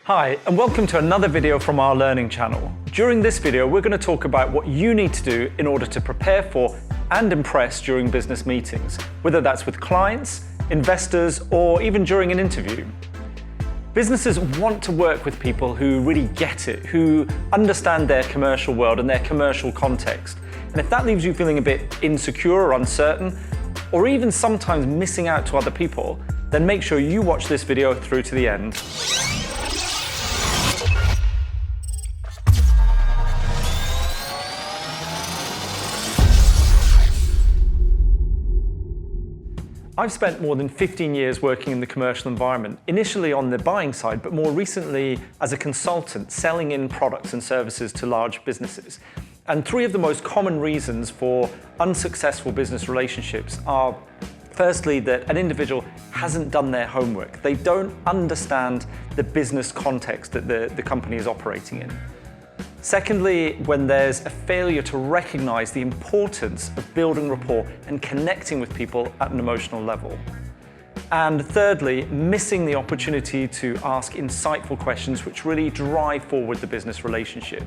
Hi, and welcome to another video from our learning channel. During this video, we're going to talk about what you need to do in order to prepare for and impress during business meetings, whether that's with clients, investors, or even during an interview. Businesses want to work with people who really get it, who understand their commercial world and their commercial context. And if that leaves you feeling a bit insecure or uncertain, or even sometimes missing out to other people, then make sure you watch this video through to the end. I've spent more than 15 years working in the commercial environment, initially on the buying side, but more recently as a consultant, selling in products and services to large businesses. And three of the most common reasons for unsuccessful business relationships are, firstly, that an individual hasn't done their homework. They don't understand the business context that the company is operating in. Secondly, when there's a failure to recognize the importance of building rapport and connecting with people at an emotional level. And thirdly, missing the opportunity to ask insightful questions which really drive forward the business relationship.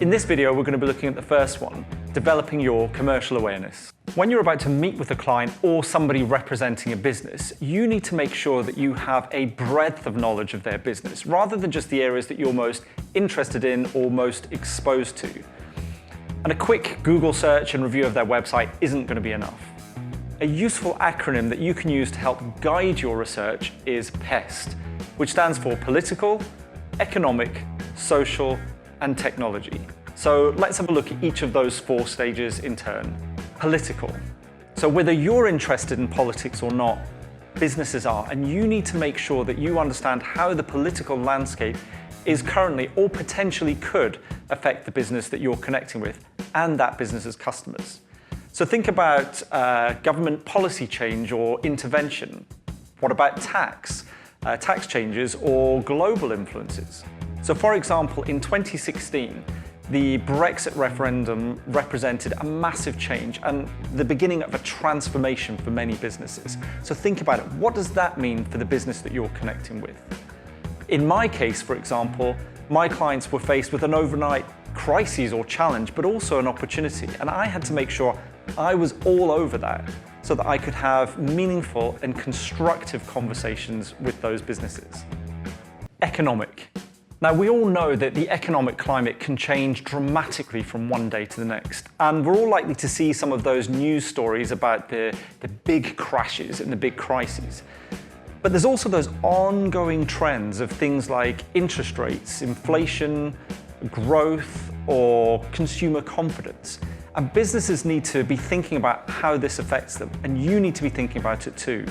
In this video, we're going to be looking at the first one, developing your commercial awareness. When you're about to meet with a client or somebody representing a business, you need to make sure that you have a breadth of knowledge of their business, rather than just the areas that you're most interested in or most exposed to. And a quick Google search and review of their website isn't going to be enough. A useful acronym that you can use to help guide your research is PEST, which stands for Political, Economic, Social, and Technology. So let's have a look at each of those four stages in turn. Political. So whether you're interested in politics or not, businesses are, and you need to make sure that you understand how the political landscape is currently or potentially could affect the business that you're connecting with and that business's customers. So think about government policy change or intervention. What about tax changes or global influences? So for example, in 2016, the Brexit referendum represented a massive change and the beginning of a transformation for many businesses. So think about it. What does that mean for the business that you're connecting with? In my case, for example, my clients were faced with an overnight crisis or challenge, but also an opportunity. And I had to make sure I was all over that so that I could have meaningful and constructive conversations with those businesses. Economic. Now, we all know that the economic climate can change dramatically from one day to the next. And we're all likely to see some of those news stories about the big crashes and the big crises. But there's also those ongoing trends of things like interest rates, inflation, growth, or consumer confidence. And businesses need to be thinking about how this affects them, and you need to be thinking about it too.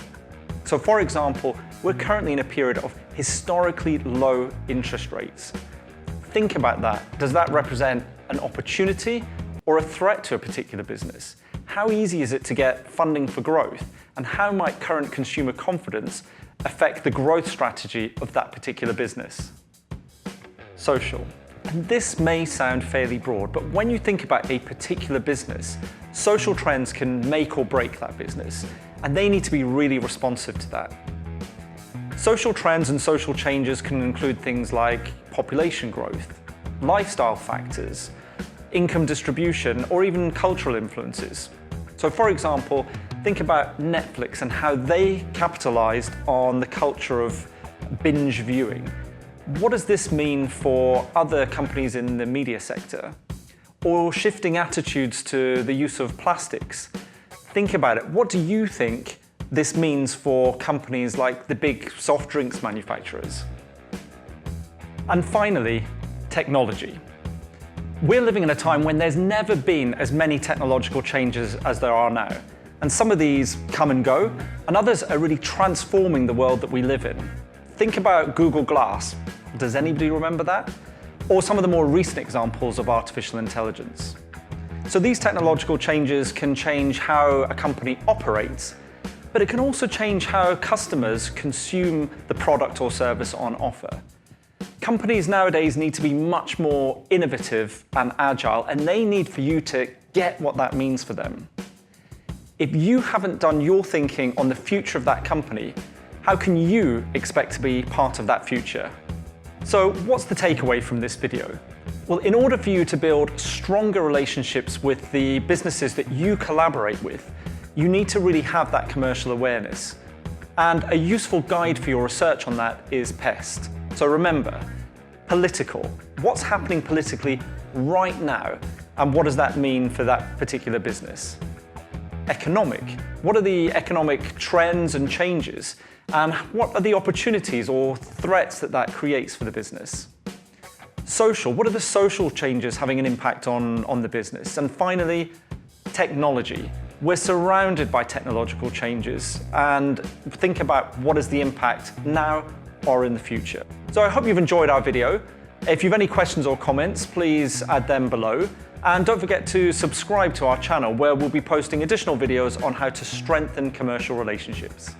So for example, we're currently in a period of historically low interest rates. Think about that. Does that represent an opportunity or a threat to a particular business? How easy is it to get funding for growth? And how might current consumer confidence affect the growth strategy of that particular business? Social. And this may sound fairly broad, but when you think about a particular business, social trends can make or break that business, and they need to be really responsive to that. Social trends and social changes can include things like population growth, lifestyle factors, income distribution, or even cultural influences. So for example, think about Netflix and how they capitalized on the culture of binge viewing. What does this mean for other companies in the media sector? Or shifting attitudes to the use of plastics. Think about it. What do you think this means for companies like the big soft drinks manufacturers? And finally, technology. We're living in a time when there's never been as many technological changes as there are now. And some of these come and go, and others are really transforming the world that we live in. Think about Google Glass. Does anybody remember that? Or some of the more recent examples of artificial intelligence. So these technological changes can change how a company operates, but it can also change how customers consume the product or service on offer. Companies nowadays need to be much more innovative and agile, and they need for you to get what that means for them. If you haven't done your thinking on the future of that company, how can you expect to be part of that future? So what's the takeaway from this video? Well, in order for you to build stronger relationships with the businesses that you collaborate with, you need to really have that commercial awareness. And a useful guide for your research on that is PEST. So remember, political. What's happening politically right now, and what does that mean for that particular business? Economic. What are the economic trends and changes? And what are the opportunities or threats that creates for the business? Social. What are the social changes having an impact on the business? And finally, technology. We're surrounded by technological changes, and think about what is the impact now or in the future. So I hope you've enjoyed our video. If you have any questions or comments, please add them below. And don't forget to subscribe to our channel, where we'll be posting additional videos on how to strengthen commercial relationships.